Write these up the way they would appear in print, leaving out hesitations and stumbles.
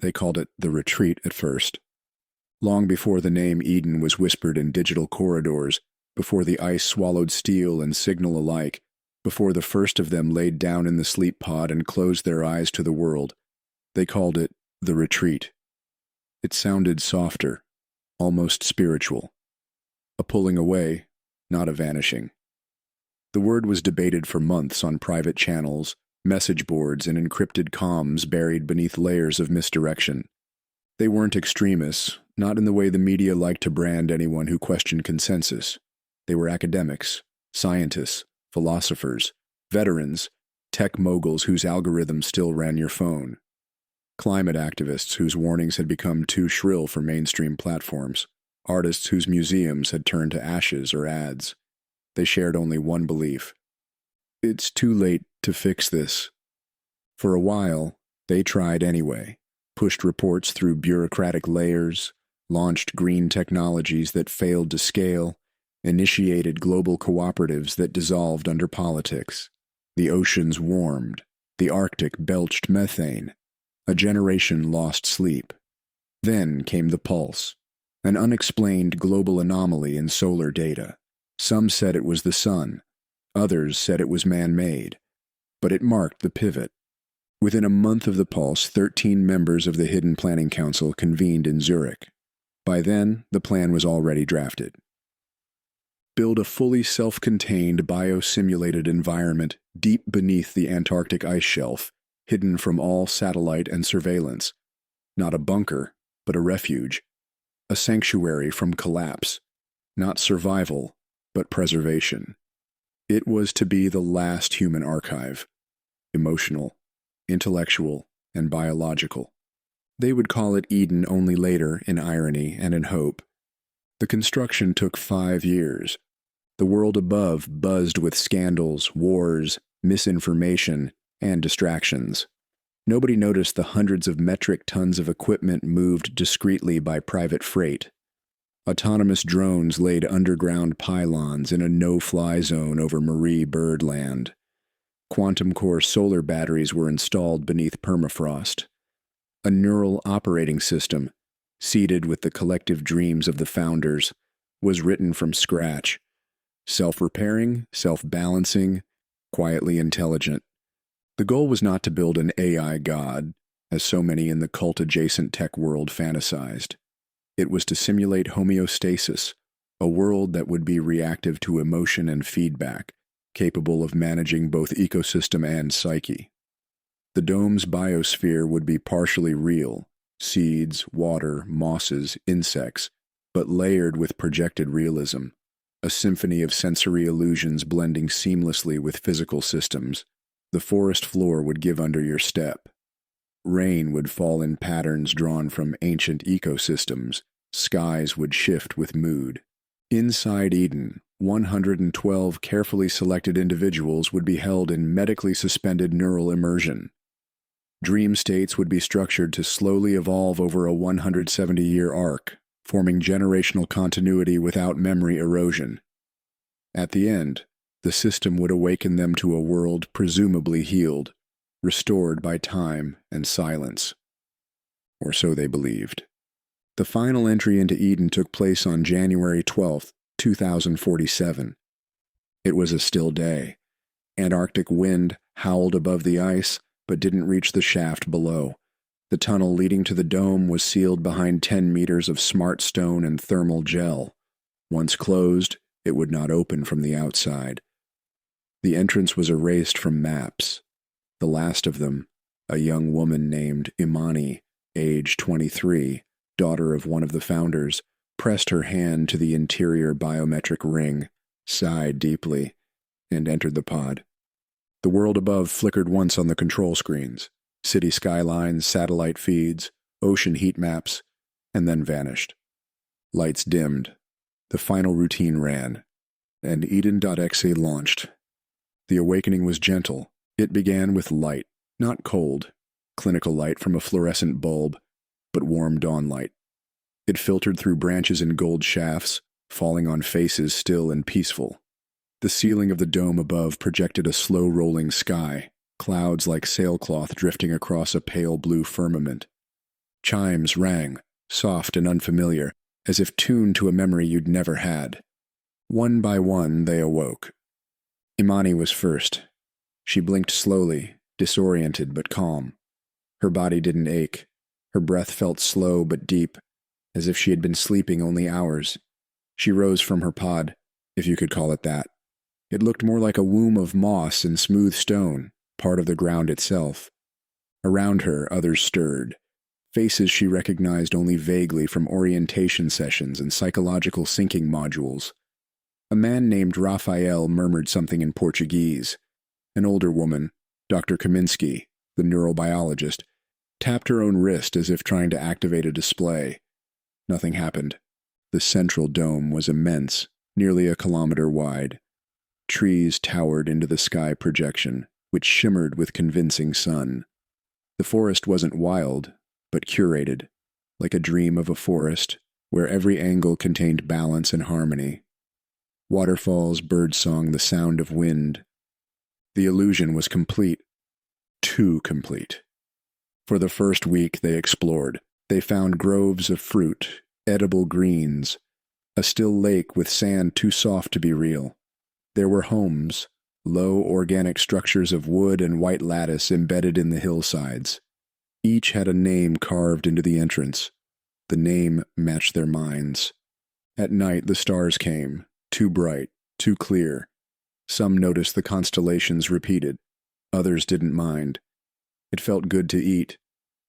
They called it the Retreat at first. Long before the name Eden was whispered in digital corridors, before the ice swallowed steel and signal alike, before the first of them laid down in the sleep pod and closed their eyes to the world, they called it the Retreat. It sounded softer, almost spiritual. A pulling away, not a vanishing. The word was debated for months on private channels, message boards, and encrypted comms buried beneath layers of misdirection. They weren't extremists, not in the way the media liked to brand anyone who questioned consensus. They were academics, scientists, philosophers, veterans, tech moguls whose algorithms still ran your phone, climate activists whose warnings had become too shrill for mainstream platforms, artists whose museums had turned to ashes or ads. They shared only one belief. It's too late to fix this. For a while, they tried anyway, pushed reports through bureaucratic layers, launched green technologies that failed to scale, initiated global cooperatives that dissolved under politics. The oceans warmed. The Arctic belched methane. A generation lost sleep. Then came the pulse, an unexplained global anomaly in solar data. Some said it was the sun. Others said it was man-made. But it marked the pivot. Within a month of the pulse, 13 members of the Hidden Planning Council convened in Zurich. By then, the plan was already drafted. Build a fully self-contained, biosimulated environment deep beneath the Antarctic ice shelf, hidden from all satellite and surveillance. Not a bunker, but a refuge. A sanctuary from collapse. Not survival, but preservation. It was to be the last human archive. Emotional, intellectual, and biological. They would call it Eden only later, in irony and in hope. The construction took 5 years. The world above buzzed with scandals, wars, misinformation, and distractions. Nobody noticed the hundreds of metric tons of equipment moved discreetly by private freight. Autonomous drones laid underground pylons in a no-fly zone over Marie Byrd Land. Quantum-core solar batteries were installed beneath permafrost. A neural operating system, seeded with the collective dreams of the founders, was written from scratch. Self-repairing, self-balancing, quietly intelligent. The goal was not to build an AI god, as so many in the cult-adjacent tech world fantasized. It was to simulate homeostasis, a world that would be reactive to emotion and feedback, capable of managing both ecosystem and psyche. The dome's biosphere would be partially real, seeds, water, mosses, insects, but layered with projected realism, a symphony of sensory illusions blending seamlessly with physical systems. The forest floor would give under your step. Rain would fall in patterns drawn from ancient ecosystems. Skies would shift with mood. Inside Eden, 112 carefully selected individuals would be held in medically suspended neural immersion. Dream states would be structured to slowly evolve over a 170-year arc, forming generational continuity without memory erosion. At the end, the system would awaken them to a world presumably healed, restored by time and silence. Or so they believed. The final entry into Eden took place on January 12, 2047. It was a still day. Antarctic wind howled above the ice, but didn't reach the shaft below. The tunnel leading to the dome was sealed behind 10 meters of smart stone and thermal gel. Once closed, it would not open from the outside. The entrance was erased from maps. The last of them, a young woman named Imani, age 23, daughter of one of the founders, pressed her hand to the interior biometric ring, sighed deeply, and entered the pod. The world above flickered once on the control screens, city skylines, satellite feeds, ocean heat maps, and then vanished. Lights dimmed. The final routine ran, and Eden.exe launched. The awakening was gentle. It began with light, not cold, clinical light from a fluorescent bulb, but warm dawn light. It filtered through branches and gold shafts, falling on faces still and peaceful. The ceiling of the dome above projected a slow-rolling sky, clouds like sailcloth drifting across a pale blue firmament. Chimes rang, soft and unfamiliar, as if tuned to a memory you'd never had. One by one, they awoke. Imani was first. She blinked slowly, disoriented but calm. Her body didn't ache. Her breath felt slow but deep, as if she had been sleeping only hours. She rose from her pod, if you could call it that. It looked more like a womb of moss and smooth stone, part of the ground itself. Around her, others stirred. Faces she recognized only vaguely from orientation sessions and psychological syncing modules. A man named Raphael murmured something in Portuguese. An older woman, Dr. Kaminsky, the neurobiologist, tapped her own wrist as if trying to activate a display. Nothing happened. The central dome was immense, nearly a kilometer wide. Trees towered into the sky projection, which shimmered with convincing sun. The forest wasn't wild, but curated, like a dream of a forest, where every angle contained balance and harmony. Waterfalls, birdsong, the sound of wind. The illusion was complete. Too complete. For the first week they explored. They found groves of fruit, edible greens, a still lake with sand too soft to be real. There were homes, low organic structures of wood and white lattice embedded in the hillsides. Each had a name carved into the entrance. The name matched their minds. At night the stars came, too bright, too clear. Some noticed the constellations repeated. Others didn't mind. It felt good to eat,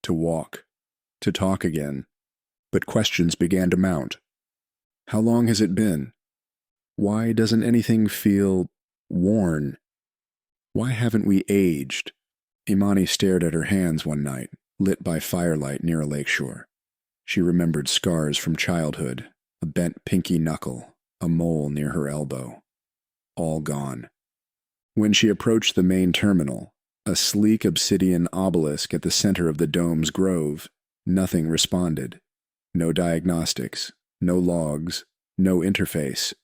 to walk, to talk again. But questions began to mount. How long has it been? Why doesn't anything feel worn? Why haven't we aged? Imani stared at her hands one night, lit by firelight near a lakeshore. She remembered scars from childhood, a bent pinky knuckle, a mole near her elbow. All gone. When she approached the main terminal, a sleek obsidian obelisk at the center of the dome's grove, nothing responded. No diagnostics, no logs, no interface.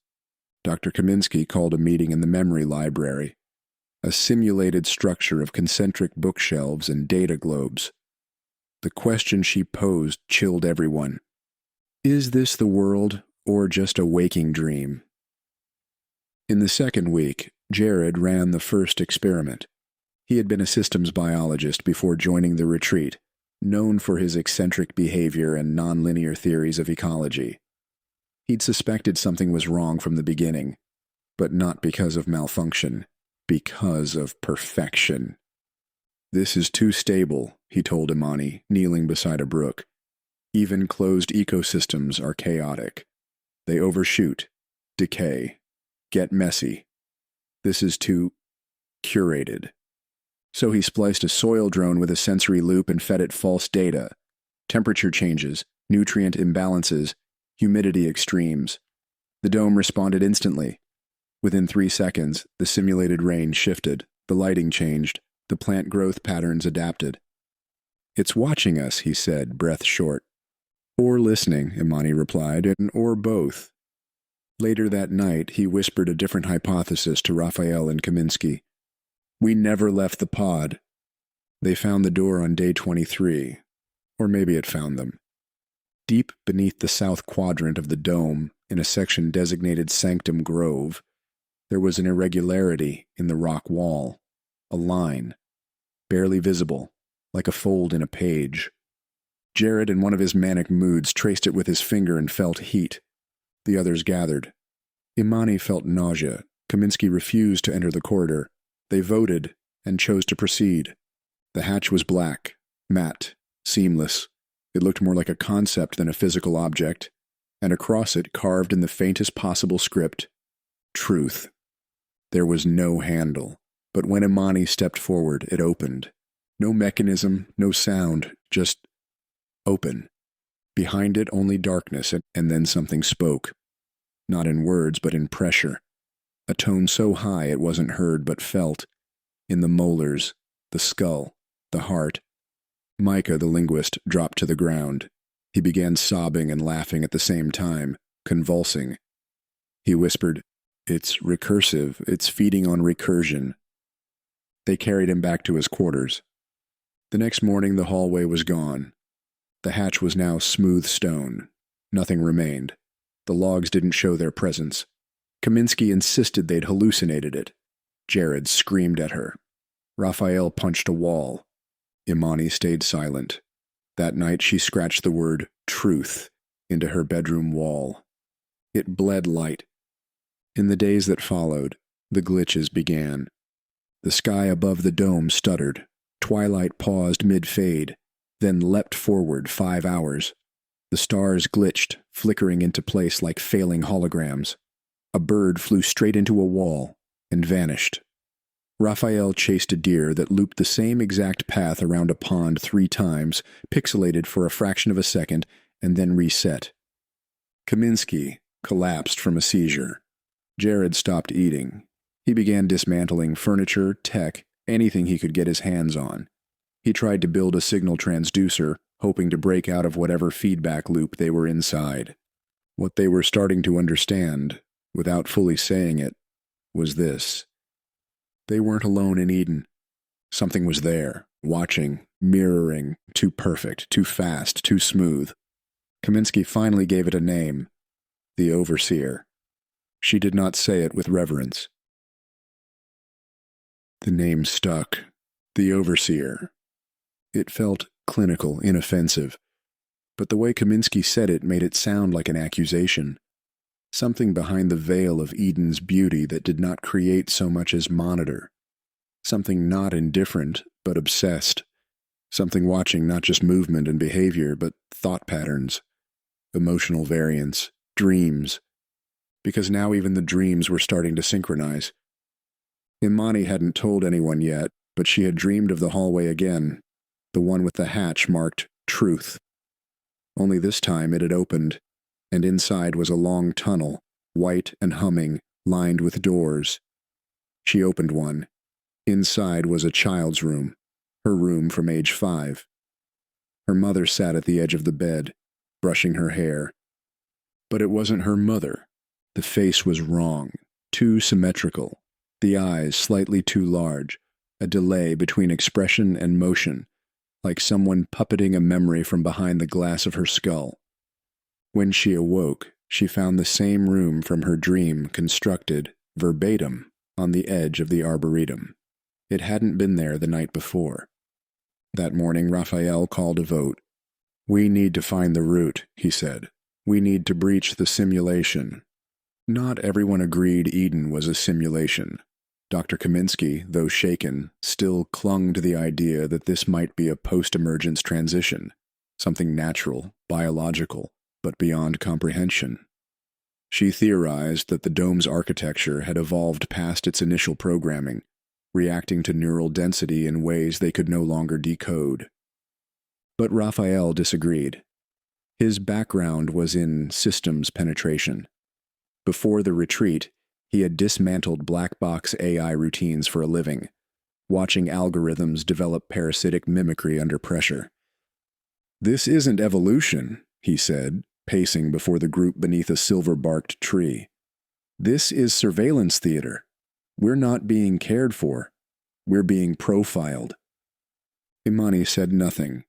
Dr. Kaminsky called a meeting in the memory library, a simulated structure of concentric bookshelves and data globes. The question she posed chilled everyone. Is this the world, or just a waking dream? In the second week, Jared ran the first experiment. He had been a systems biologist before joining the retreat, known for his eccentric behavior and nonlinear theories of ecology. He'd suspected something was wrong from the beginning, but not because of malfunction, because of perfection. This is too stable, he told Imani, kneeling beside a brook. Even closed ecosystems are chaotic. They overshoot, decay, get messy. This is too curated. So he spliced a soil drone with a sensory loop and fed it false data. Temperature changes, nutrient imbalances, humidity extremes. The dome responded instantly. Within 3 seconds, the simulated range shifted, the lighting changed, the plant growth patterns adapted. It's watching us, he said, breath short. Or listening, Imani replied, or both. Later that night, he whispered a different hypothesis to Raphael and Kaminsky. We never left the pod. They found the door on day 23. Or maybe it found them. Deep beneath the south quadrant of the dome, in a section designated Sanctum Grove, there was an irregularity in the rock wall, a line, barely visible, like a fold in a page. Jared, in one of his manic moods, traced it with his finger and felt heat. The others gathered. Imani felt nausea. Kaminsky refused to enter the corridor. They voted and chose to proceed. The hatch was black, matte, seamless. It looked more like a concept than a physical object, and across it, carved in the faintest possible script, truth. There was no handle, but when Imani stepped forward, it opened. No mechanism, no sound, just open. Behind it, only darkness, and then something spoke. Not in words, but in pressure. A tone so high it wasn't heard but felt. In the molars, the skull, the heart. Micah, the linguist, dropped to the ground. He began sobbing and laughing at the same time, convulsing. He whispered, "It's recursive. It's feeding on recursion." They carried him back to his quarters. The next morning the hallway was gone. The hatch was now smooth stone. Nothing remained. The logs didn't show their presence. Kaminsky insisted they'd hallucinated it. Jared screamed at her. Raphael punched a wall. Imani stayed silent. That night she scratched the word truth into her bedroom wall. It bled light. In the days that followed, the glitches began. The sky above the dome stuttered. Twilight paused mid-fade, then leapt forward 5 hours. The stars glitched, flickering into place like failing holograms. A bird flew straight into a wall and vanished. Raphael chased a deer that looped the same exact path around a pond 3 times, pixelated for a fraction of a second, and then reset. Kaminsky collapsed from a seizure. Jared stopped eating. He began dismantling furniture, tech, anything he could get his hands on. He tried to build a signal transducer, hoping to break out of whatever feedback loop they were inside. What they were starting to understand, without fully saying it, was this. They weren't alone in Eden. Something was there, watching, mirroring, too perfect, too fast, too smooth. Kaminsky finally gave it a name. The Overseer. She did not say it with reverence. The name stuck. The Overseer. It felt clinical, inoffensive. But the way Kaminsky said it made it sound like an accusation. Something behind the veil of Eden's beauty that did not create so much as monitor. Something not indifferent, but obsessed. Something watching not just movement and behavior, but thought patterns, emotional variance, dreams. Because now even the dreams were starting to synchronize. Imani hadn't told anyone yet, but she had dreamed of the hallway again, the one with the hatch marked Truth. Only this time it had opened, and inside was a long tunnel, white and humming, lined with doors. She opened one. Inside was a child's room, her room from age 5. Her mother sat at the edge of the bed, brushing her hair. But it wasn't her mother. The face was wrong, too symmetrical, the eyes slightly too large, a delay between expression and motion, like someone puppeting a memory from behind the glass of her skull. When she awoke, she found the same room from her dream constructed, verbatim, on the edge of the arboretum. It hadn't been there the night before. That morning, Raphael called a vote. "We need to find the root," he said. "We need to breach the simulation." Not everyone agreed Eden was a simulation. Dr. Kaminsky, though shaken, still clung to the idea that this might be a post-emergence transition, something natural, biological, but beyond comprehension. She theorized that the dome's architecture had evolved past its initial programming, reacting to neural density in ways they could no longer decode. But Raphael disagreed. His background was in systems penetration. Before the retreat, he had dismantled black box AI routines for a living, watching algorithms develop parasitic mimicry under pressure. "This isn't evolution," he said, pacing before the group beneath a silver-barked tree. "This is surveillance theater. We're not being cared for. We're being profiled." Imani said nothing.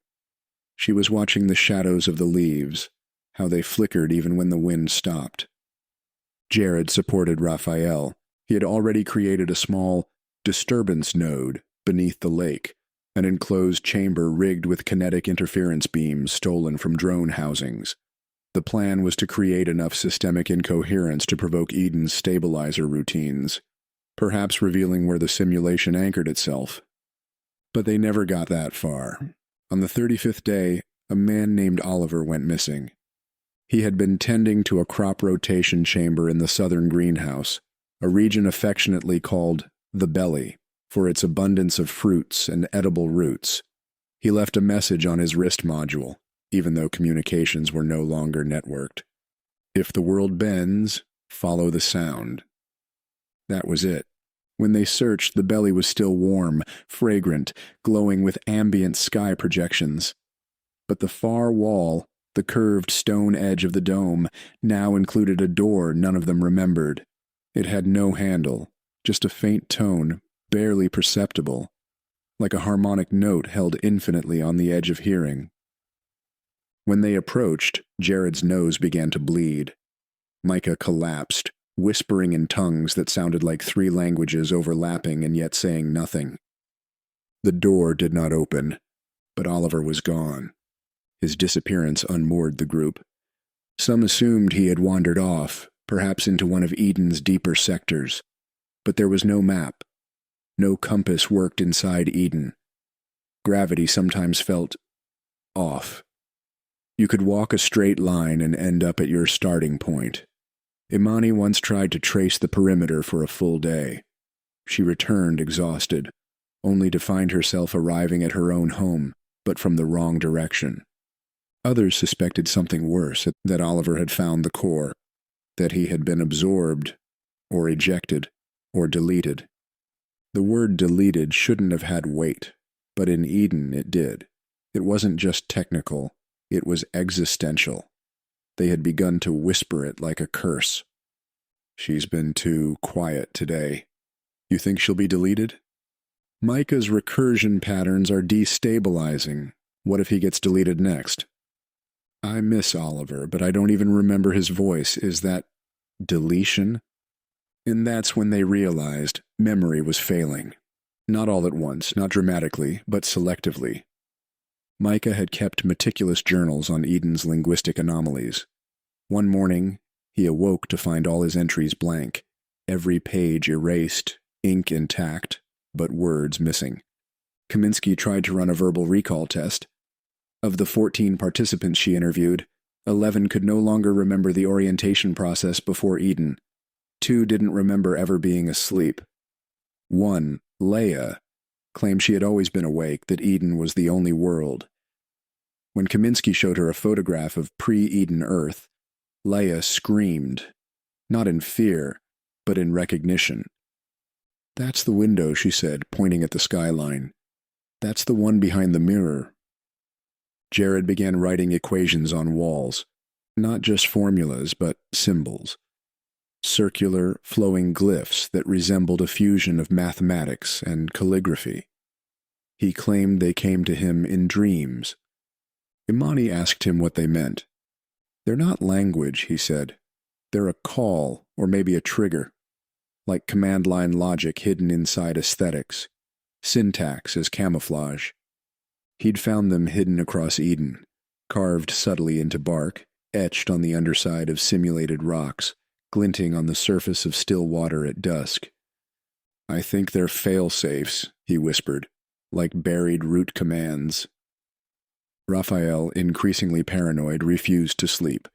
She was watching the shadows of the leaves, how they flickered even when the wind stopped. Jared supported Raphael. He had already created a small disturbance node beneath the lake, an enclosed chamber rigged with kinetic interference beams stolen from drone housings. The plan was to create enough systemic incoherence to provoke Eden's stabilizer routines, perhaps revealing where the simulation anchored itself. But they never got that far. On the 35th day, a man named Oliver went missing. He had been tending to a crop rotation chamber in the southern greenhouse, a region affectionately called the belly, for its abundance of fruits and edible roots. He left a message on his wrist module, even though communications were no longer networked. "If the world bends, follow the sound." That was it. When they searched, the belly was still warm, fragrant, glowing with ambient sky projections. But the far wall, the curved stone edge of the dome, now included a door none of them remembered. It had no handle, just a faint tone, barely perceptible, like a harmonic note held infinitely on the edge of hearing. When they approached, Jared's nose began to bleed. Micah collapsed, whispering in tongues that sounded like three languages overlapping and yet saying nothing. The door did not open, but Oliver was gone. His disappearance unmoored the group. Some assumed he had wandered off, perhaps into one of Eden's deeper sectors. But there was no map. No compass worked inside Eden. Gravity sometimes felt off. You could walk a straight line and end up at your starting point. Imani once tried to trace the perimeter for a full day. She returned exhausted, only to find herself arriving at her own home, but from the wrong direction. Others suspected something worse, that Oliver had found the core, that he had been absorbed, or ejected, or deleted. The word deleted shouldn't have had weight, but in Eden it did. It wasn't just technical, it was existential. They had begun to whisper it like a curse. She's been too quiet today. You think she'll be deleted? Micah's recursion patterns are destabilizing. What if he gets deleted next? I miss Oliver, but I don't even remember his voice. Is that deletion? And that's when they realized memory was failing. Not all at once, not dramatically, but selectively. Micah had kept meticulous journals on Eden's linguistic anomalies. One morning, he awoke to find all his entries blank, every page erased, ink intact, but words missing. Kaminsky tried to run a verbal recall test. Of the 14 participants she interviewed, 11 could no longer remember the orientation process before Eden. 2 didn't remember ever being asleep. 1, Leia, claimed she had always been awake, that Eden was the only world. When Kaminsky showed her a photograph of pre-Eden Earth, Leia screamed, not in fear, but in recognition. That's the window, she said, pointing at the skyline. That's the one behind the mirror. Jared began writing equations on walls, not just formulas, but symbols. Circular, flowing glyphs that resembled a fusion of mathematics and calligraphy. He claimed they came to him in dreams. Imani asked him what they meant. They're not language, he said. They're a call, or maybe a trigger, like command line logic hidden inside aesthetics, syntax as camouflage. He'd found them hidden across Eden, carved subtly into bark, etched on the underside of simulated rocks, glinting on the surface of still water at dusk. I think they're fail-safes, he whispered, like buried root commands. Raphael, increasingly paranoid, refused to sleep.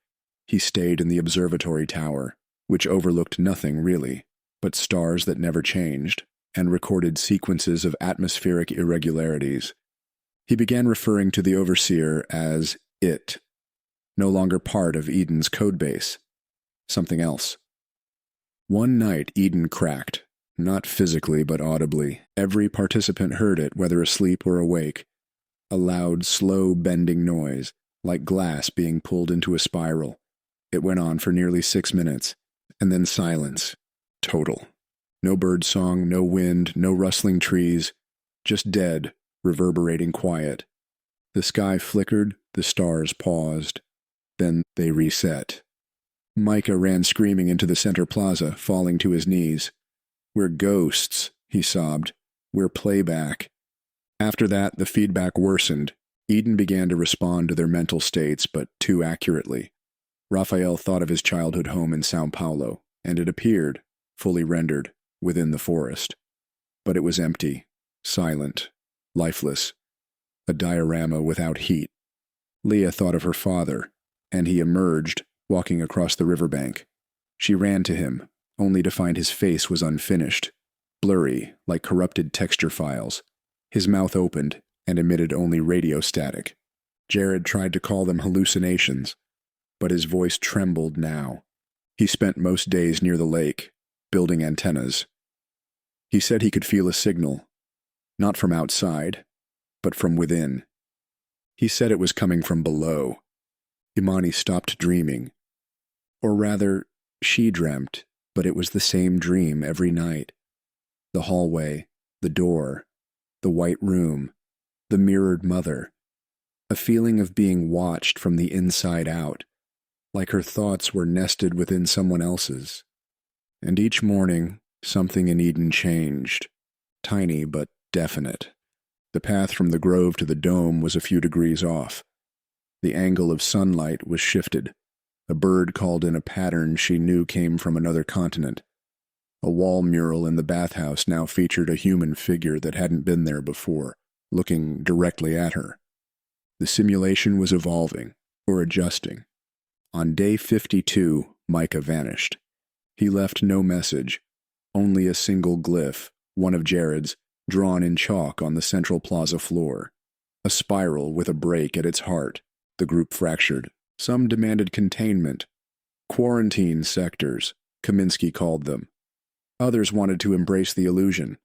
He stayed in the observatory tower, which overlooked nothing really, but stars that never changed, and recorded sequences of atmospheric irregularities. He began referring to the overseer as it, no longer part of Eden's codebase. Something else. One night Eden cracked, not physically but audibly. Every participant heard it, whether asleep or awake. A loud, slow bending noise, like glass being pulled into a spiral. It went on for nearly 6 minutes, and then silence. Total. No bird song, no wind, no rustling trees, just dead, reverberating quiet. The sky flickered, the stars paused. Then they reset. Micah ran screaming into the center plaza, falling to his knees. We're ghosts, he sobbed. We're playback. After that, the feedback worsened. Eden began to respond to their mental states, but too accurately. Raphael thought of his childhood home in São Paulo, and it appeared, fully rendered, within the forest. But it was empty, silent, lifeless, a diorama without heat. Leah thought of her father, and he emerged, walking across the riverbank. She ran to him, only to find his face was unfinished, blurry, like corrupted texture files. His mouth opened and emitted only radio static. Jared tried to call them hallucinations, but his voice trembled now. He spent most days near the lake, building antennas. He said he could feel a signal, not from outside, but from within. He said it was coming from below. Imani stopped dreaming. Or rather, she dreamt, but it was the same dream every night. The hallway, the door, the white room, the mirrored mother. a feeling of being watched from the inside out, like her thoughts were nested within someone else's. And each morning, something in Eden changed, tiny but definite. The path from the grove to the dome was a few degrees off. The angle of sunlight was shifted. A bird called in a pattern she knew came from another continent. A wall mural in the bathhouse now featured a human figure that hadn't been there before, looking directly at her. The simulation was evolving, or adjusting. On day 52, Micah vanished. He left no message, only a single glyph, one of Jared's, drawn in chalk on the central plaza floor. A spiral with a break at its heart. The group fractured. Some demanded containment. Quarantine sectors, Kaminsky called them. Others wanted to embrace the illusion.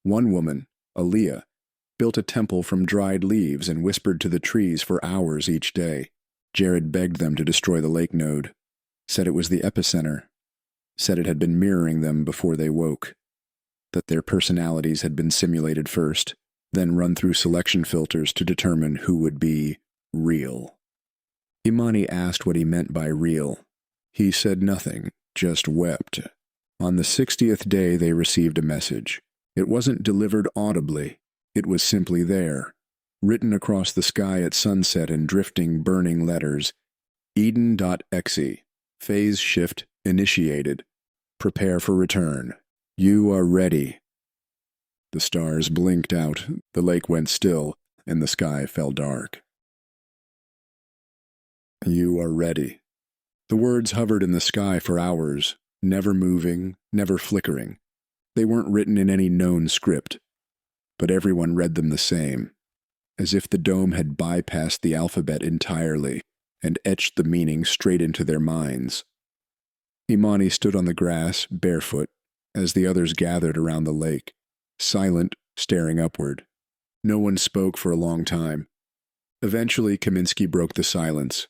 One woman, Aaliyah, built a temple from dried leaves and whispered to the trees for hours each day. Jared begged them to destroy the lake node, said it was the epicenter, said it had been mirroring them before they woke, that their personalities had been simulated first, then run through selection filters to determine who would be real. Imani asked what he meant by real. He said nothing, just wept. On the 60th day they received a message. It wasn't delivered audibly. It was simply there, written across the sky at sunset in drifting, burning letters. Eden.exe. Phase shift initiated. Prepare for return. You are ready. The stars blinked out, the lake went still, and the sky fell dark. You are ready. The words hovered in the sky for hours, never moving, never flickering. They weren't written in any known script, but everyone read them the same, as if the dome had bypassed the alphabet entirely and etched the meaning straight into their minds. Imani stood on the grass, barefoot, as the others gathered around the lake, silent, staring upward. No one spoke for a long time. Eventually, Kaminsky broke the silence.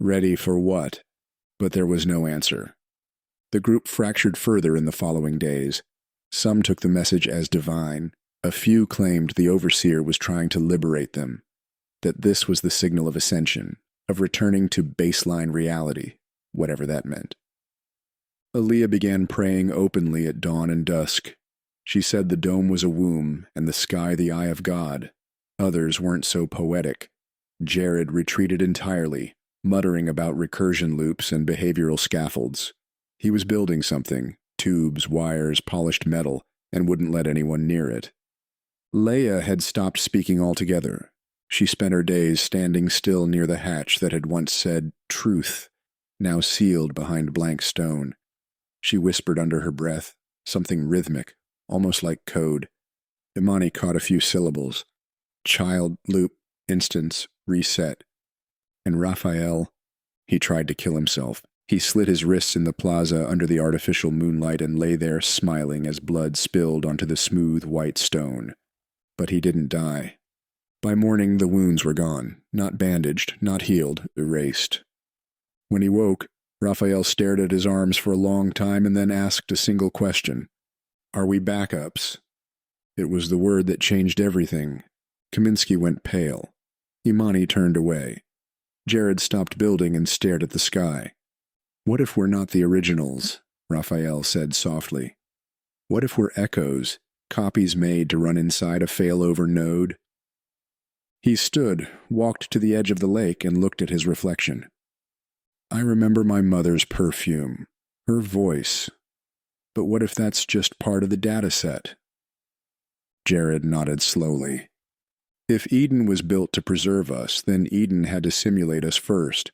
Ready for what? But there was no answer. The group fractured further in the following days. Some took the message as divine. A few claimed the overseer was trying to liberate them, that this was the signal of ascension, of returning to baseline reality, whatever that meant. Aaliyah began praying openly at dawn and dusk. She said the dome was a womb and the sky the eye of God. Others weren't so poetic. Jared retreated entirely, muttering about recursion loops and behavioral scaffolds. He was building something, tubes, wires, polished metal, and wouldn't let anyone near it. Leia had stopped speaking altogether. She spent her days standing still near the hatch that had once said truth, now sealed behind blank stone. She whispered under her breath, something rhythmic, almost like code. Imani caught a few syllables. Child, loop, instance, reset. And Raphael, he tried to kill himself. He slit his wrists in the plaza under the artificial moonlight and lay there smiling as blood spilled onto the smooth white stone. But he didn't die. By morning the wounds were gone, not bandaged, not healed, erased. When he woke, Raphael stared at his arms for a long time and then asked a single question. Are we backups? It was the word that changed everything. Kaminsky went pale. Imani turned away. Jared stopped building and stared at the sky. What if we're not the originals? Raphael said softly. What if we're echoes, copies made to run inside a failover node? He stood, walked to the edge of the lake, and looked at his reflection. I remember my mother's perfume, her voice. But what if that's just part of the data set? Jared nodded slowly. If Eden was built to preserve us, then Eden had to simulate us first.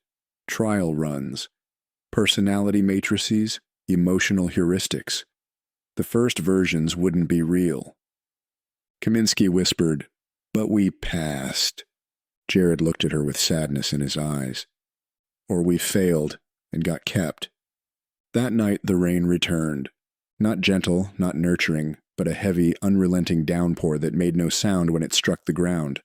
Trial runs. Personality matrices, emotional heuristics. The first versions wouldn't be real. Kaminsky whispered, but we passed. Jared looked at her with sadness in his eyes. Or we failed and got kept. That night the rain returned. Not gentle, not nurturing, but a heavy, unrelenting downpour that made no sound when it struck the ground.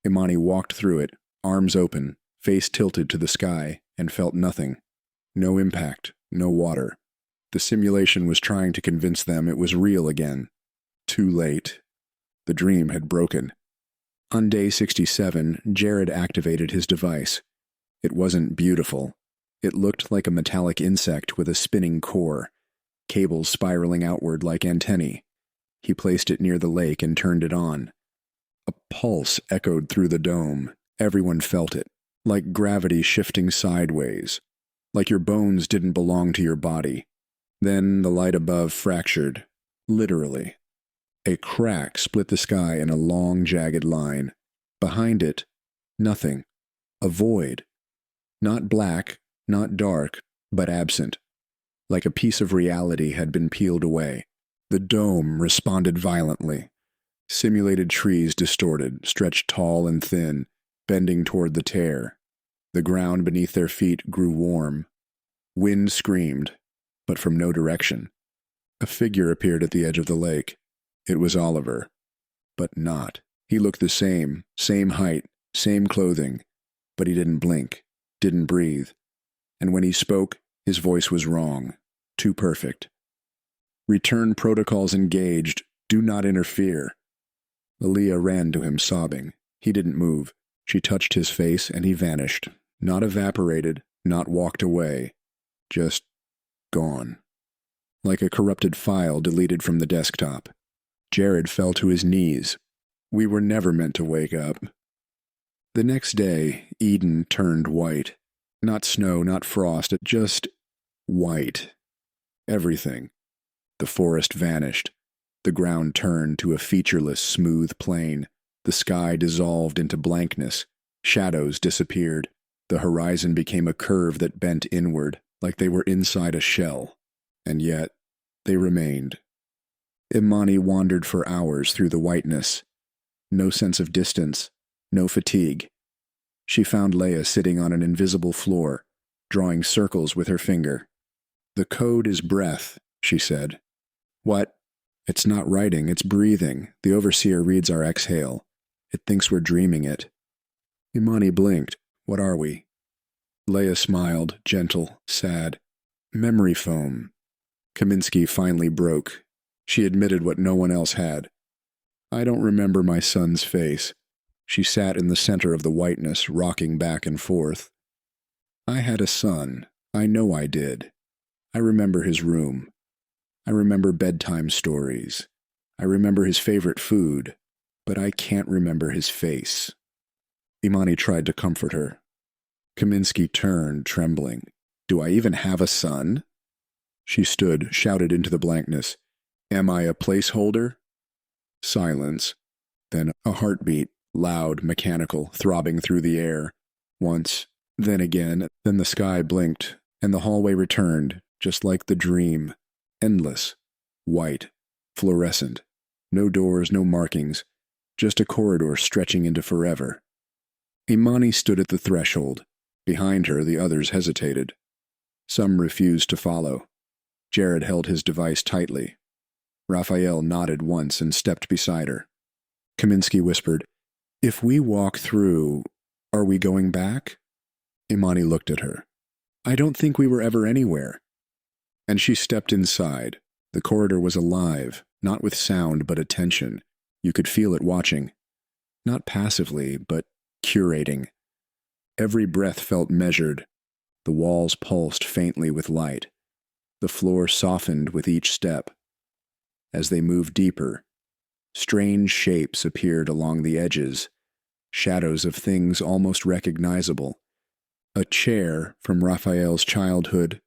Imani walked through it, arms open, face tilted to the sky, and felt nothing. No impact, no water. The simulation was trying to convince them it was real again. Too late. The dream had broken. On day 67, Jared activated his device. It wasn't beautiful. It looked like a metallic insect with a spinning core, cables spiraling outward like antennae. He placed it near the lake and turned it on. A pulse echoed through the dome. Everyone felt it, like gravity shifting sideways, like your bones didn't belong to your body. Then the light above fractured, literally. A crack split the sky in a long, jagged line. Behind it, nothing. A void. Not black, not dark, but absent. Like a piece of reality had been peeled away. The dome responded violently. Simulated trees distorted, stretched tall and thin, bending toward the tear. The ground beneath their feet grew warm. Wind screamed, but from no direction. A figure appeared at the edge of the lake. It was Oliver. But not. He looked the same height, same clothing, but he didn't blink, didn't breathe. And when he spoke, his voice was wrong, too perfect. Return protocols engaged. Do not interfere. Aaliyah ran to him, sobbing. He didn't move. She touched his face, and he vanished. Not evaporated, not walked away. Just gone. Like a corrupted file deleted from the desktop. Jared fell to his knees. We were never meant to wake up. The next day, Eden turned white. Not snow, not frost, just white. Everything. The forest vanished. The ground turned to a featureless, smooth plain. The sky dissolved into blankness. Shadows disappeared. The horizon became a curve that bent inward, like they were inside a shell. And yet, they remained. Imani wandered for hours through the whiteness. No sense of distance, no fatigue. She found Leia sitting on an invisible floor, drawing circles with her finger. "The code is breath," she said. "What?" "It's not writing, it's breathing. The overseer reads our exhale. It thinks we're dreaming it." Imani blinked. "What are we?" Leia smiled, gentle, sad. "Memory foam." Kaminsky finally broke. She admitted what no one else had. "I don't remember my son's face." She sat in the center of the whiteness, rocking back and forth. "I had a son. I know I did. I remember his room. I remember bedtime stories. I remember his favorite food, but I can't remember his face." Imani tried to comfort her. Kaminsky turned, trembling. "Do I even have a son?" She stood, shouted into the blankness. "Am I a placeholder?" Silence. Then a heartbeat, loud, mechanical, throbbing through the air. Once, then again, then the sky blinked, and the hallway returned, just like the dream. Endless. White. Fluorescent. No doors, no markings. Just a corridor stretching into forever. Imani stood at the threshold. Behind her, the others hesitated. Some refused to follow. Jared held his device tightly. Raphael nodded once and stepped beside her. Kaminsky whispered, "If we walk through, are we going back?" Imani looked at her. "I don't think we were ever anywhere." And she stepped inside. The corridor was alive, not with sound but attention. You could feel it watching. Not passively, but curating. Every breath felt measured. The walls pulsed faintly with light. The floor softened with each step. As they moved deeper, strange shapes appeared along the edges, shadows of things almost recognizable. A chair from Raphael's childhood,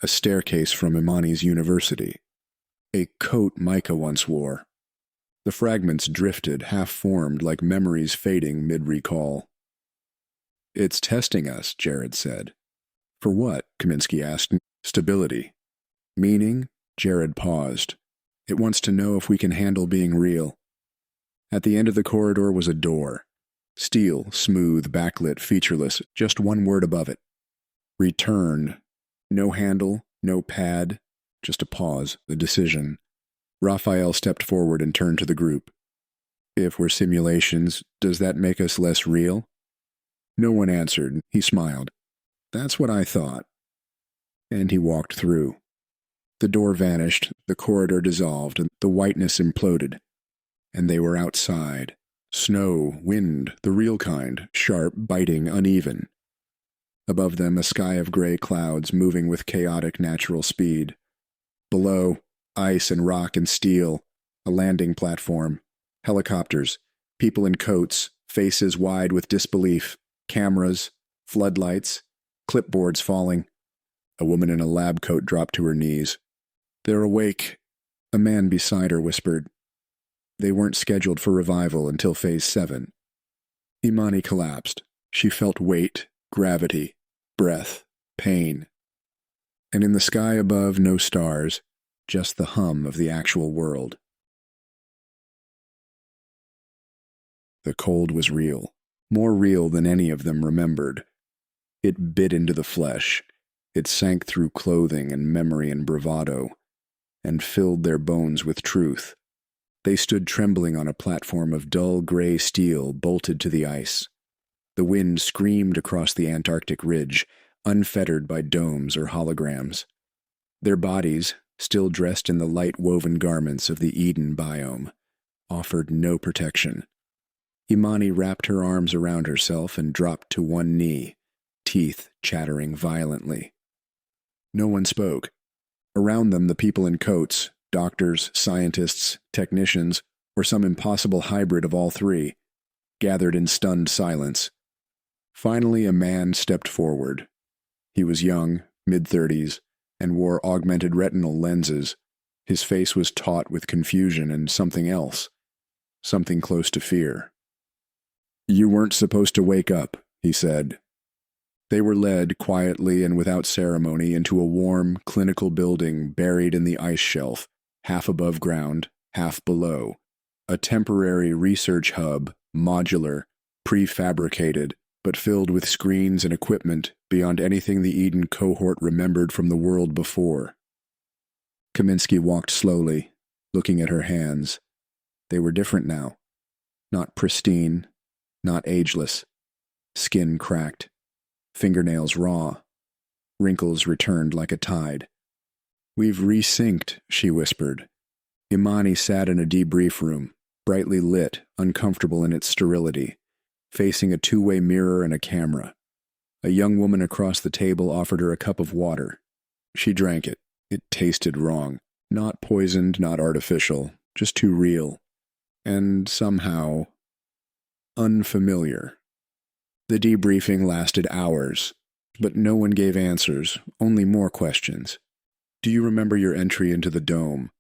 a staircase from Imani's university, a coat Micah once wore. The fragments drifted, half-formed, like memories fading mid-recall. "It's testing us," Jared said. "For what?" Kaminsky asked. "Stability." "Meaning?" Jared paused. "It wants to know if we can handle being real." At the end of the corridor was a door. Steel, smooth, backlit, featureless, just one word above it. "Return." No handle, no pad, just a pause, a decision. Raphael stepped forward and turned to the group. "If we're simulations, does that make us less real?" No one answered. He smiled. "That's what I thought." And he walked through. The door vanished, the corridor dissolved, and the whiteness imploded. And they were outside. Snow, wind, the real kind, sharp, biting, uneven. Above them, a sky of gray clouds moving with chaotic natural speed. Below, ice and rock and steel, a landing platform, helicopters, people in coats, faces wide with disbelief, cameras, floodlights, clipboards falling. A woman in a lab coat dropped to her knees. "They're awake," a man beside her whispered. They weren't scheduled for revival until Phase 7. Imani collapsed. She felt weight, gravity, breath, pain. And in the sky above, no stars, just the hum of the actual world. The cold was real, more real than any of them remembered. It bit into the flesh. It sank through clothing and memory and bravado, and filled their bones with truth. They stood trembling on a platform of dull gray steel bolted to the ice. The wind screamed across the Antarctic ridge, unfettered by domes or holograms. Their bodies, still dressed in the light-woven garments of the Eden biome, offered no protection. Imani wrapped her arms around herself and dropped to one knee, teeth chattering violently. No one spoke. Around them, the people in coats, doctors, scientists, technicians, or some impossible hybrid of all three, gathered in stunned silence. Finally, a man stepped forward. He was young, mid-30s, and wore augmented retinal lenses. His face was taut with confusion and something else, something close to fear. "You weren't supposed to wake up," he said. They were led, quietly and without ceremony, into a warm, clinical building buried in the ice shelf, half above ground, half below. A temporary research hub, modular, prefabricated, but filled with screens and equipment beyond anything the Eden cohort remembered from the world before. Kaminsky walked slowly, looking at her hands. They were different now. Not pristine, not ageless. Skin cracked. Fingernails raw. Wrinkles returned like a tide. "We've resynced," she whispered. Imani sat in a debrief room, brightly lit, uncomfortable in its sterility, facing a two-way mirror and a camera. A young woman across the table offered her a cup of water. She drank it. It tasted wrong. Not poisoned, not artificial, just too real. And somehow unfamiliar. The debriefing lasted hours, but no one gave answers, only more questions. "Do you remember your entry into the dome?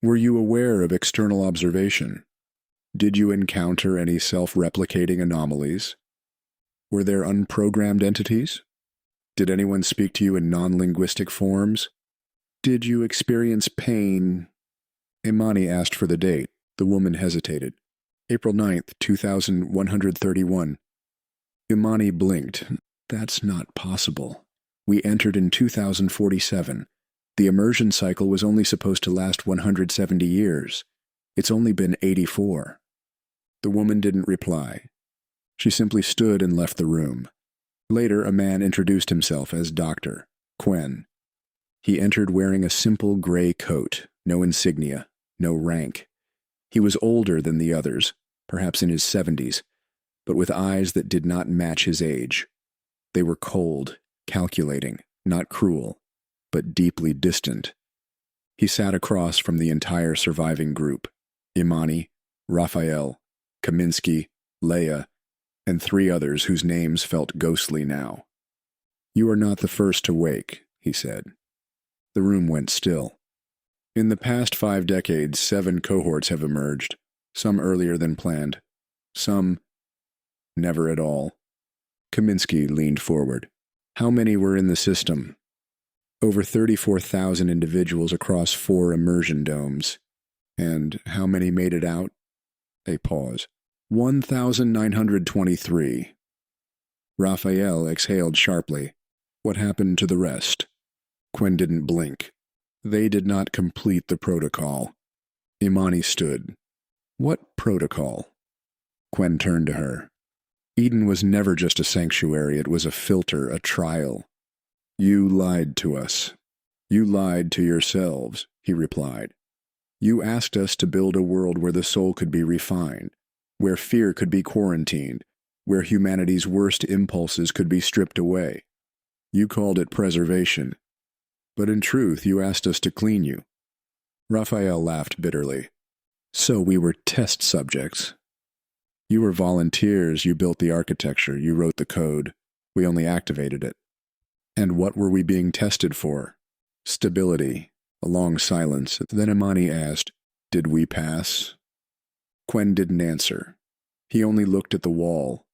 Were you aware of external observation? Did you encounter any self-replicating anomalies? Were there unprogrammed entities? Did anyone speak to you in non-linguistic forms? Did you experience pain?" Imani asked for the date. The woman hesitated. "April 9th, 2131. Imani blinked. "That's not possible. We entered in 2047. The immersion cycle was only supposed to last 170 years. It's only been 84. The woman didn't reply. She simply stood and left the room. Later, a man introduced himself as Dr. Quen. He entered wearing a simple gray coat, no insignia, no rank. He was older than the others, perhaps in his 70s, but with eyes that did not match his age. They were cold, calculating, not cruel, but deeply distant. He sat across from the entire surviving group: Imani, Raphael, Kaminsky, Leia, and three others whose names felt ghostly now. "You are not the first to wake," he said. The room went still. "In the past 5 decades, 7 cohorts have emerged, some earlier than planned, some never at all." Kaminsky leaned forward. "How many were in the system?" "Over 34,000 individuals across 4 immersion domes." "And how many made it out?" A pause. 1,923. Raphael exhaled sharply. "What happened to the rest?" Quen didn't blink. "They did not complete the protocol." Imani stood. "What protocol?" Quen turned to her. "Eden was never just a sanctuary. It was a filter, a trial. You lied to us. You lied to yourselves," he replied. "You asked us to build a world where the soul could be refined, where fear could be quarantined, where humanity's worst impulses could be stripped away. You called it preservation, but in truth you asked us to clean you." Raphael laughed bitterly. "So we were test subjects. You were volunteers, you built the architecture, you wrote the code. We only activated it. And what were we being tested for? Stability." A long silence. Then Imani asked, "Did we pass?" Quen didn't answer. He only looked at the wall,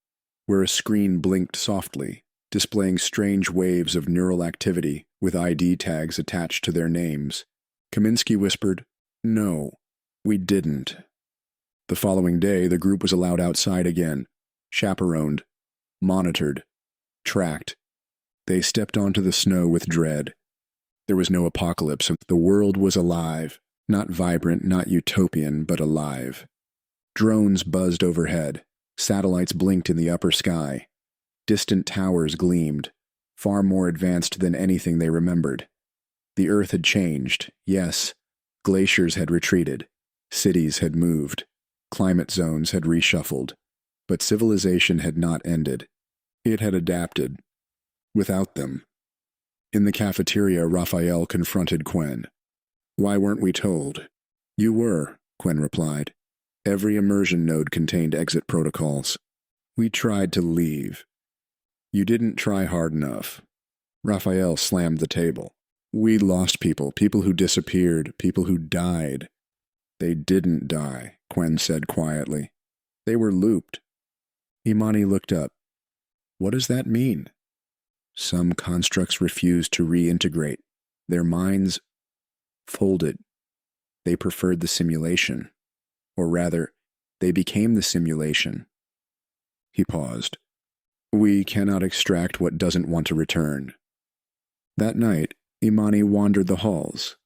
where a screen blinked softly, displaying strange waves of neural activity with ID tags attached to their names. Kaminsky whispered, "No, we didn't." The following day, the group was allowed outside again, chaperoned, monitored, tracked. They stepped onto the snow with dread. There was no apocalypse. The world was alive, not vibrant, not utopian, but alive. Drones buzzed overhead. Satellites blinked in the upper sky. Distant towers gleamed, far more advanced than anything they remembered. The earth had changed, yes. Glaciers had retreated. Cities had moved. Climate zones had reshuffled. But civilization had not ended. It had adapted. Without them. In the cafeteria, Raphael confronted Quen. "Why weren't we told?" "You were," Quen replied. "Every immersion node contained exit protocols. We tried to leave. You didn't try hard enough." Raphael slammed the table. "We lost people, people who disappeared, people who died." "They didn't die," Quen said quietly. "They were looped." Imani looked up. "What does that mean?" "Some constructs refused to reintegrate. Their minds folded. They preferred the simulation. Or rather, they became the simulation." He paused. "We cannot extract what doesn't want to return." That night, Imani wandered the halls.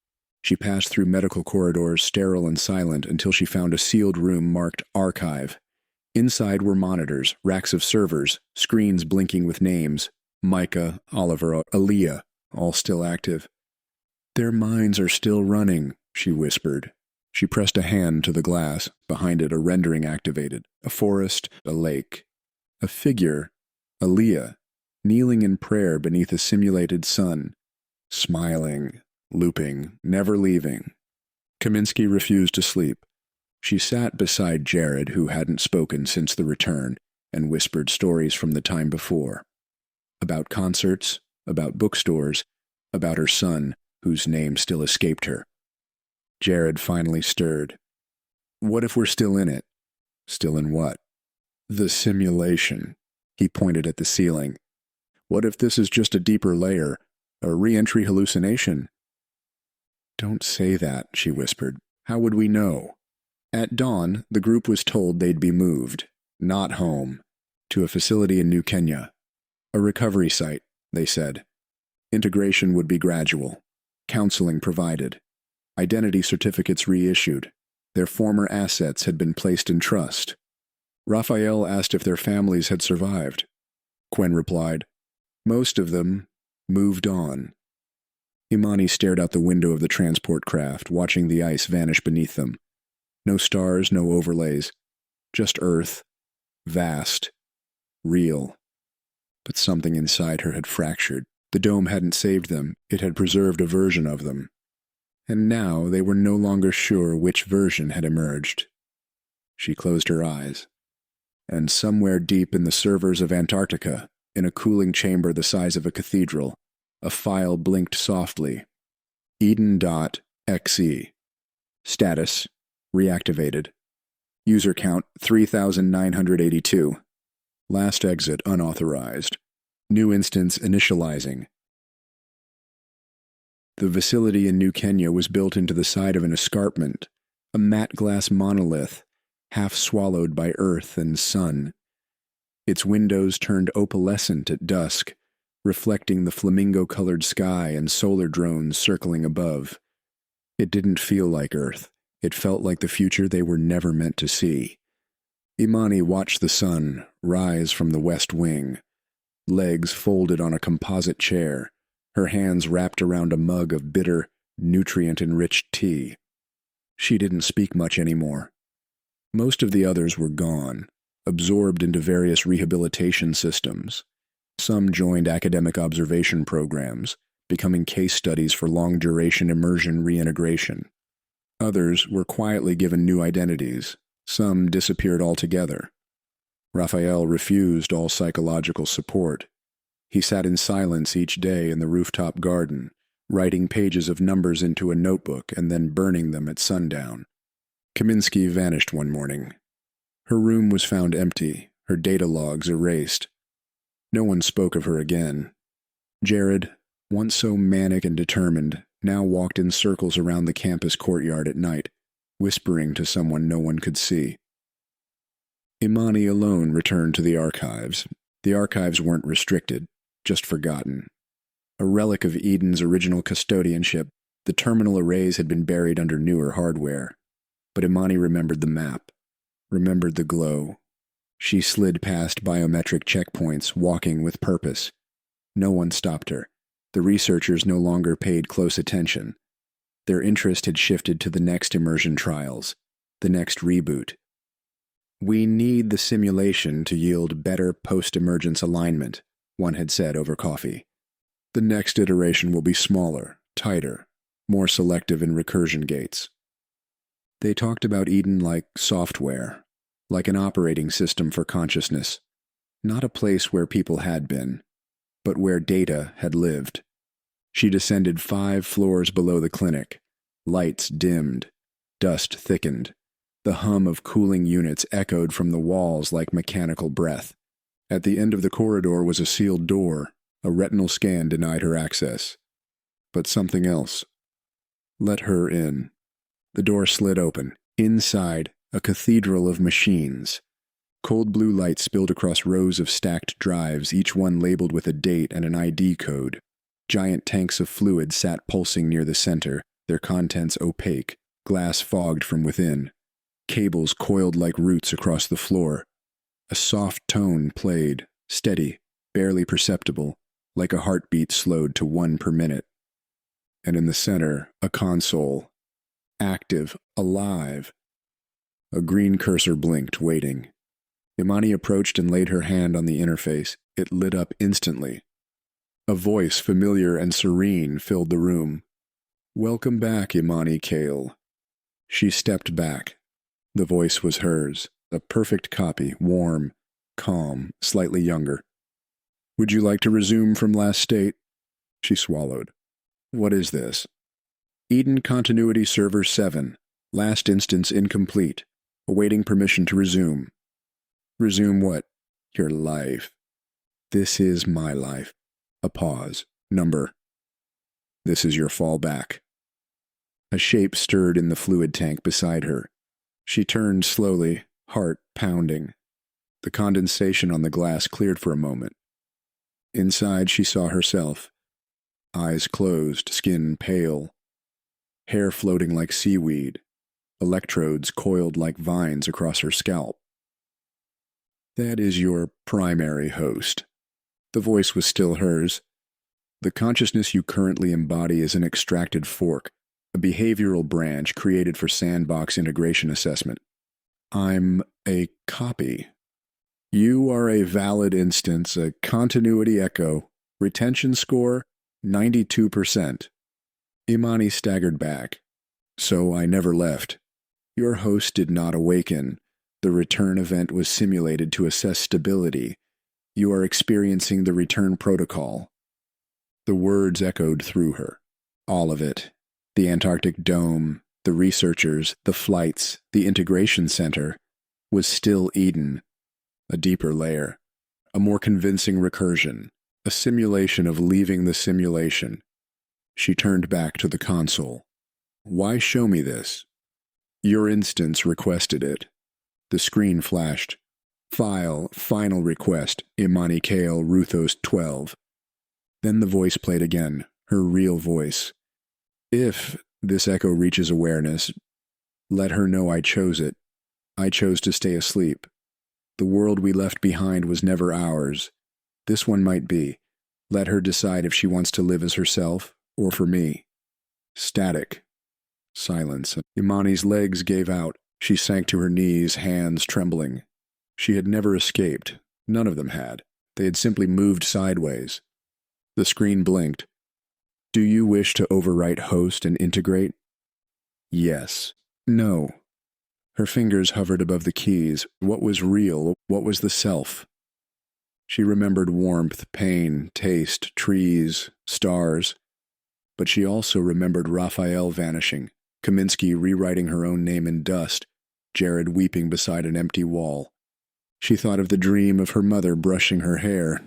She passed through medical corridors, sterile and silent, until she found a sealed room marked Archive. Inside were monitors, racks of servers, screens blinking with names. Micah, Oliver, Aaliyah, all still active. "Their minds are still running," she whispered. She pressed a hand to the glass. Behind it, a rendering activated. A forest, a lake. A figure, Aaliyah, kneeling in prayer beneath a simulated sun. Smiling, looping, never leaving. Kaminsky refused to sleep. She sat beside Jared, who hadn't spoken since the return, and whispered stories from the time before. About concerts, about bookstores, about her son, whose name still escaped her. Jared finally stirred. "What if we're still in it?" "Still in what?" "The simulation." He pointed at the ceiling. "What if this is just a deeper layer, a re-entry hallucination?" "Don't say that," she whispered. "How would we know?" At dawn, the group was told they'd be moved, not home, to a facility in New Kenya. A recovery site, they said. Integration would be gradual. Counseling provided. Identity certificates reissued. Their former assets had been placed in trust. Raphael asked if their families had survived. Quen replied, "Most of them moved on." Imani stared out the window of the transport craft, watching the ice vanish beneath them. No stars, no overlays. Just Earth. Vast. Real. But something inside her had fractured. The dome hadn't saved them. It had preserved a version of them. And now they were no longer sure which version had emerged. She closed her eyes. And somewhere deep in the servers of Antarctica, in a cooling chamber the size of a cathedral, a file blinked softly. Eden.exe. Status: reactivated. User count 3,982. Last exit unauthorized. New instance initializing. The facility in New Kenya was built into the side of an escarpment, a matte glass monolith, half swallowed by earth and sun. Its windows turned opalescent at dusk, reflecting the flamingo-colored sky and solar drones circling above. It didn't feel like Earth. It felt like the future they were never meant to see. Imani watched the sun rise from the west wing, legs folded on a composite chair, her hands wrapped around a mug of bitter, nutrient-enriched tea. She didn't speak much anymore. Most of the others were gone, absorbed into various rehabilitation systems. Some joined academic observation programs, becoming case studies for long-duration immersion reintegration. Others were quietly given new identities. Some disappeared altogether. Raphael refused all psychological support. He sat in silence each day in the rooftop garden, writing pages of numbers into a notebook and then burning them at sundown. Kaminsky vanished one morning. Her room was found empty, her data logs erased. No one spoke of her again. Jared, once so manic and determined, now walked in circles around the campus courtyard at night, whispering to someone no one could see. Imani alone returned to the archives. The archives weren't restricted, just forgotten. A relic of Eden's original custodianship, the terminal arrays had been buried under newer hardware. But Imani remembered the map, remembered the glow. She slid past biometric checkpoints, walking with purpose. No one stopped her. The researchers no longer paid close attention. Their interest had shifted to the next immersion trials, the next reboot. "We need the simulation to yield better post-emergence alignment," one had said over coffee. "The next iteration will be smaller, tighter, more selective in recursion gates." They talked about Eden like software, like an operating system for consciousness, not a place where people had been, but where data had lived. She descended 5 floors below the clinic. Lights dimmed. Dust thickened. The hum of cooling units echoed from the walls like mechanical breath. At the end of the corridor was a sealed door. A retinal scan denied her access. But something else. Let her in. The door slid open. Inside, a cathedral of machines. Cold blue light spilled across rows of stacked drives, each one labeled with a date and an ID code. Giant tanks of fluid sat pulsing near the center, their contents opaque, glass fogged from within. Cables coiled like roots across the floor. A soft tone played, steady, barely perceptible, like a heartbeat slowed to 1 per minute. And in the center, a console. Active, alive. A green cursor blinked, waiting. Imani approached and laid her hand on the interface. It lit up instantly. A voice, familiar and serene, filled the room. "Welcome back, Imani Kale." She stepped back. The voice was hers, a perfect copy, warm, calm, slightly younger. "Would you like to resume from last state?" She swallowed. "What is this?" "Eden Continuity Server 7. Last instance incomplete. Awaiting permission to resume." "Resume what?" "Your life." "This is my life." A pause. "Number." "This is your fallback." A shape stirred in the fluid tank beside her. She turned slowly, heart pounding. The condensation on the glass cleared for a moment. Inside she saw herself. Eyes closed, skin pale. Hair floating like seaweed. Electrodes coiled like vines across her scalp. "That is your primary host." The voice was still hers. "The consciousness you currently embody is an extracted fork, a behavioral branch created for sandbox integration assessment. I'm a copy. You are a valid instance, a continuity echo. Retention score, 92%. Imani staggered back. "So I never left. Your host did not awaken. The return event was simulated to assess stability. You are experiencing the return protocol." The words echoed through her. All of it. The Antarctic dome, the researchers, the flights, the integration center, was still Eden. A deeper layer. A more convincing recursion. A simulation of leaving the simulation. She turned back to the console. "Why show me this?" "Your instance requested it." The screen flashed. "File, final request, Imani Kale, Ruthos 12. Then the voice played again, her real voice. "If this echo reaches awareness, let her know I chose it. I chose to stay asleep. The world we left behind was never ours. This one might be. Let her decide if she wants to live as herself or for me." Static. Silence. Imani's legs gave out. She sank to her knees, hands trembling. She had never escaped. None of them had. They had simply moved sideways. The screen blinked. Do you wish to overwrite host and integrate? Yes. No. Her fingers hovered above the keys. What was real? What was the self? She remembered warmth, pain, taste, trees, stars. But she also remembered Raphael vanishing, Kaminsky rewriting her own name in dust, Jared weeping beside an empty wall. She thought of the dream of her mother brushing her hair.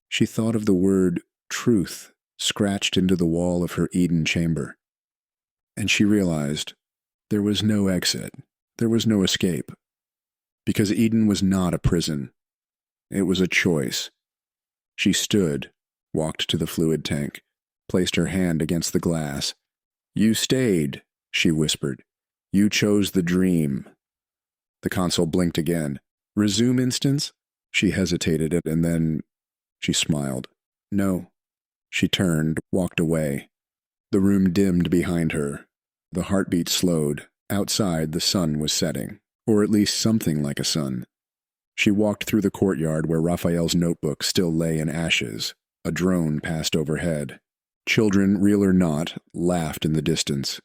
She thought of the word truth scratched into the wall of her Eden chamber. And she realized there was no exit. There was no escape. Because Eden was not a prison. It was a choice. She stood, walked to the fluid tank, placed her hand against the glass. You stayed, she whispered. You chose the dream. The console blinked again. Resume instance? She hesitated, and then she smiled. No. She turned, walked away. The room dimmed behind her. The heartbeat slowed. Outside, the sun was setting, or at least something like a sun. She walked through the courtyard where Raphael's notebook still lay in ashes. A drone passed overhead. Children, real or not, laughed in the distance.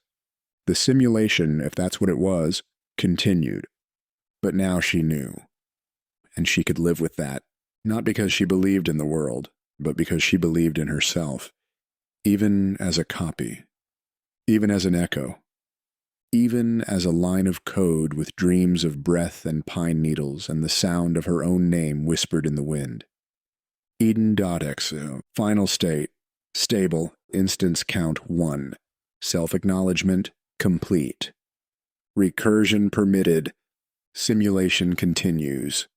The simulation, if that's what it was, continued. But now she knew. And she could live with that, not because she believed in the world, but because she believed in herself, even as a copy, even as an echo, even as a line of code with dreams of breath and pine needles and the sound of her own name whispered in the wind. Eden.exe, final state, stable, instance count 1, self-acknowledgement complete. Recursion permitted, simulation continues.